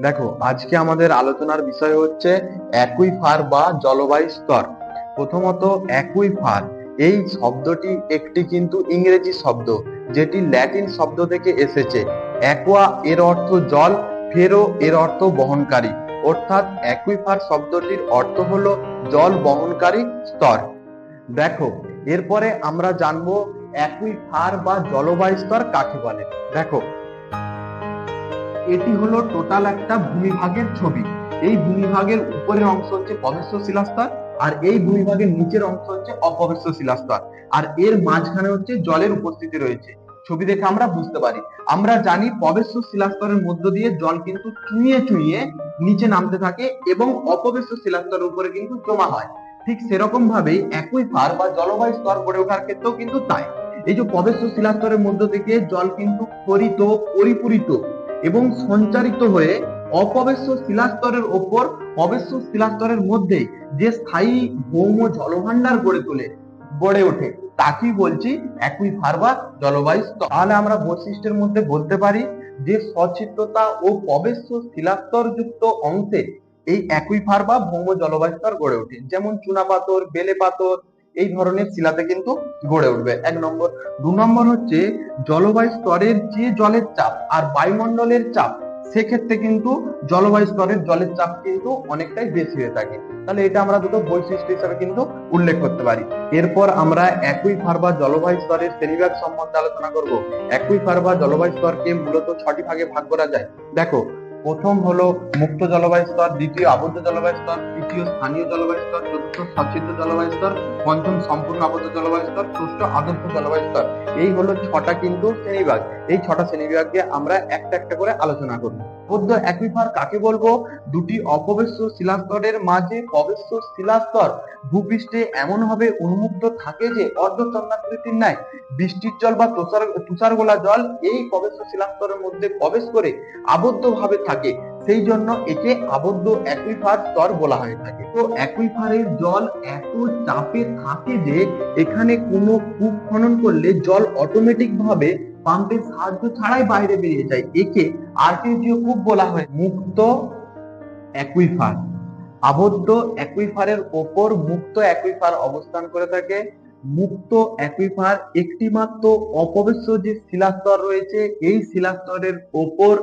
দেখো, আজকে আমাদের আলোচনার বিষয় হচ্ছে অ্যাকুইফার বা জলবায়ু স্তর। প্রথমত, অ্যাকুইফার এই শব্দটি একটি কিন্তু ইংরেজি শব্দ, যেটি ল্যাটিন শব্দ থেকে এসেছে। অ্যাকুয়া এর অর্থ জল, ফেরো এর অর্থ বহনকারী, অর্থাৎ অ্যাকুইফার শব্দটির অর্থ হলো জল বহনকারী স্তর। দেখো, এরপরে আমরা জানবো অ্যাকুইফার বা জলবায়ু স্তর কাকে বলে। দেখো, এটি হলো টোটাল একটা ভূমিভাগের ছবি। এই ভূমিভাগের উপরের অংশ হচ্ছে প্রবেশ্য শিলাস্তর, আর এই ভূমিভাগের নিচের অংশ হচ্ছে অপ্রবেশ্য শিলাস্তর, আর এর মাঝখানে হচ্ছে জলের উপস্থিতি রয়েছে। ছবি দেখে আমরা বুঝতে পারি। আমরা জানি প্রবেশ্য শিলাস্তরের মধ্য দিয়ে জল কিন্তু চুইয়ে চুইয়ে নিচে নামতে থাকে এবং অপ্রবেশ্য শিলাস্তরের উপরে কিন্তু জমা হয়। ঠিক সেরকম ভাবেই অ্যাকুইফার বা জলবায়ু স্তর গড়ে ওঠার ক্ষেত্রেও কিন্তু তাই। এই যে প্রবেশ্য শিলাস্তরের মধ্য থেকে জল কিন্তু ক্ষরিত, পরিপূরিত এবং সঞ্চারিত হয়ে অপ্রবেশ্য শিলাস্তরের ওপর প্রবেশ্য শিলাস্তরের মধ্যে যে স্থায়ী ভৌম জলভাণ্ডার গড়ে ওঠে, তাকেই বলছি অ্যাকুইফার বা জলবায়ু স্তর। তাহলে আমরা বৈশিষ্ট্যের মধ্যে বলতে পারি যে সচ্ছিদ্রতা ও প্রবেশ্য শিলাস্তর যুক্ত অংশে এই অ্যাকুইফার বা ভৌম জলবায়ু স্তর গড়ে ওঠে। যেমন চুনাপাথর, বেলে পাথর এই ধরনের শিলাতে কিন্তু গড়ে উঠবে, 1 নম্বর। 2 নম্বর হচ্ছে জলবায়ু স্তরের যে জলের চাপ আর বায়ুমণ্ডলের চাপ, সেক্ষেত্রে কিন্তু জলবায়ু স্তরের জলের চাপ কিন্তু অনেকটাই বেশি হয়ে থাকে। তাহলে এটা আমরা দুটো বৈশিষ্ট্য হিসেবে কিন্তু উল্লেখ করতে পারি। এরপর আমরা অ্যাকুইফার বা জলবায়ু স্তরের শ্রেণীবিভাগ সম্বন্ধে আলোচনা করব। অ্যাকুইফার বা জলবায়ু স্তরকে মূলত 6টি ভাগে ভাগ করা যায়। দেখো, প্রথম হলো মুক্ত জলবায়ু স্তর, দ্বিতীয় আবদ্ধ জলবায়ু স্তর, তৃতীয় স্থানীয় জলবায়ু স্তর, চতুর্থ সচ্ছিদ্র জলবায়ু স্তর, পঞ্চম সম্পূর্ণ আবদ্ধ জলবায়ু স্তর, ষষ্ঠ আদর্শ জলবায়ু স্তর। এই হলো 6টা কিন্তু শ্রেণীবিভাগ। এই 6টা শ্রেণীবিভাগকে আমরা একটা একটা করে আলোচনা করব। আবদ্ধ অ্যাকুইফার কাকে বলবো? দুটি অপ্রবেশ্য শিলাস্তরের মাঝে প্রবেশ্য শিলাস্তর ভূপৃষ্ঠে এমন ভাবে উন্মুক্ত থাকে যে অর্ধচন্দ্রাকৃতির ন্যায় বৃষ্টির জল বা তুষার গোলা জল এই প্রবেশ্য শিলাস্তরের মধ্যে প্রবেশ করে আবদ্ধ ভাবে থাকে। সেই জন্য একে আবদ্ধ অ্যাকুইফার স্তর বলা হয়ে থাকে। তো অ্যাকুইফারের জল এত চাপে থাকে যে এখানে কোনো কূপ খনন করলে জল অটোমেটিক ভাবে পাম্পের সাহায্য ছাড়াই বাইরে বেরিয়ে যায়। একে আর্টেজিও কূপ বলা হয়। মুক্ত অ্যাকুইফার, আবদ্ধ অ্যাকুইফারের ওপর মুক্ত অ্যাকুইফার অবস্থান করে থাকে। মুক্ত অ্যাকুইফার একটি মাত্র অপ্রবেশ্য যে শিলাস্তর রয়েছে, এই শিলাস্তরের ওপর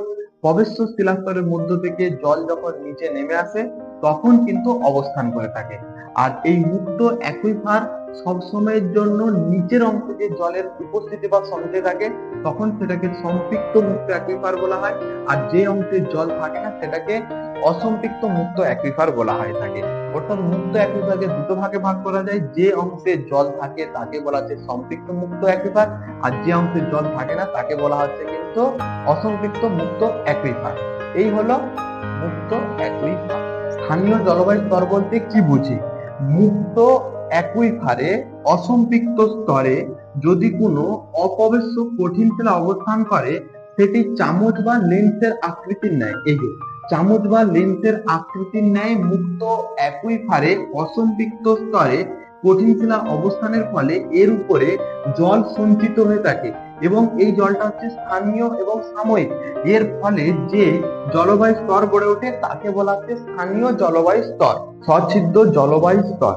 প্রবেশ্য শিলাস্তরের মধ্য থেকে জল যখন নিচে নেমে আসে তখন কিন্তু অবস্থান করে থাকে। আর এই মুক্ত অ্যাকুইফার সবসময়ের জন্য নিচের অংশে যে জলের উপস্থিতি বা সঞ্চয় থাকে তখন সেটাকে সম্পৃক্ত মুক্ত অ্যাকুইফার বলা হয়। আর যে অংশে জল থাকে না সেটাকে অসম্পৃক্ত মুক্ত অ্যাকুইফার বলা হয়ে থাকে। অর্থাৎ মুক্ত অ্যাকুইফারকে দুটো ভাগে ভাগ করা যায়। যে অংশে জল থাকে তাকে বলা হচ্ছে সম্পৃক্ত মুক্ত অ্যাকুইফার, আর যে অংশে জল থাকে না তাকে বলা হচ্ছে কিন্তু অসম্পৃক্ত মুক্ত অ্যাকুইফার। এই হলো মুক্ত অ্যাকুইফার। স্থানীয় জলবায়ু স্তর বলতে কি বুঝি? মুক্ত অ্যাকুইফারে অসম্পৃক্ত স্তরে যদি কোনো অপ্রবেশ্য কঠিন শিলা অবস্থান করে, সেটি চামচ বা লেন্সের আকৃতির ন্যায়, এই যে চামচ বা লেন্সের আকৃতির ন্যায় মুক্ত অ্যাকুইফারে অসম্পৃক্ত স্তরে কঠিন শিলা অবস্থানের ফলে এর উপরে জল সঞ্চিত হয়ে থাকে এবং এই জলটা হচ্ছে স্থানীয় এবং সাময়িক। এর ফলে যে জলবায়ু স্তর গড়ে ওঠে তাকে বলা হচ্ছে স্থানীয় জলবায়ু স্তর। সচ্ছিদ্র জলবায়ু স্তর,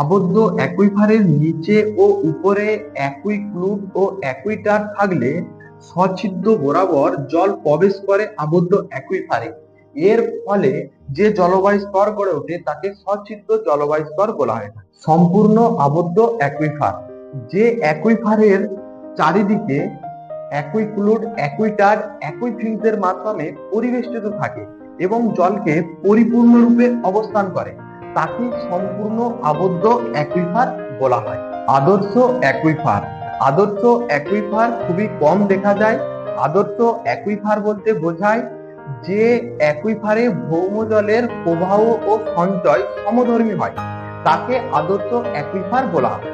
আবদ্ধ অ্যাকুইফারের নিচে ও উপরে অ্যাকুইক্লুড ও অ্যাকুইটার থাকলে সচ্ছিদ্র বরাবর জল প্রবেশ করে আবদ্ধ অ্যাকুইফারে। এর ফলে যে জলবায়ু স্তর গড়ে ওঠে তাকে সচ্ছিদ্র জলবায়ু স্তর বলা হয়। সম্পূর্ণ আবদ্ধ অ্যাকুইফার, যে অ্যাকুইফারের চারিদিকে অ্যাকুইক্লুড, অ্যাকুইটার, অ্যাকুইফিউজের মাধ্যমে পরিবেষ্টিত থাকে এবং জলকে পরিপূর্ণরূপে অবস্থান করে, তাকে সম্পূর্ণ আবদ্ধ অ্যাকুইফার বলা হয়। আদর্শ অ্যাকুইফার, আদর্শ অ্যাকুইফার খুবই কম দেখা যায়। আদর্শ অ্যাকুইফার বলতে বোঝায় যে অ্যাকুইফারে ভৌম জলের প্রবাহ ও সঞ্চয় সমধর্মী হয়, তাকে আদর্শ অ্যাকুইফার বলা হয়।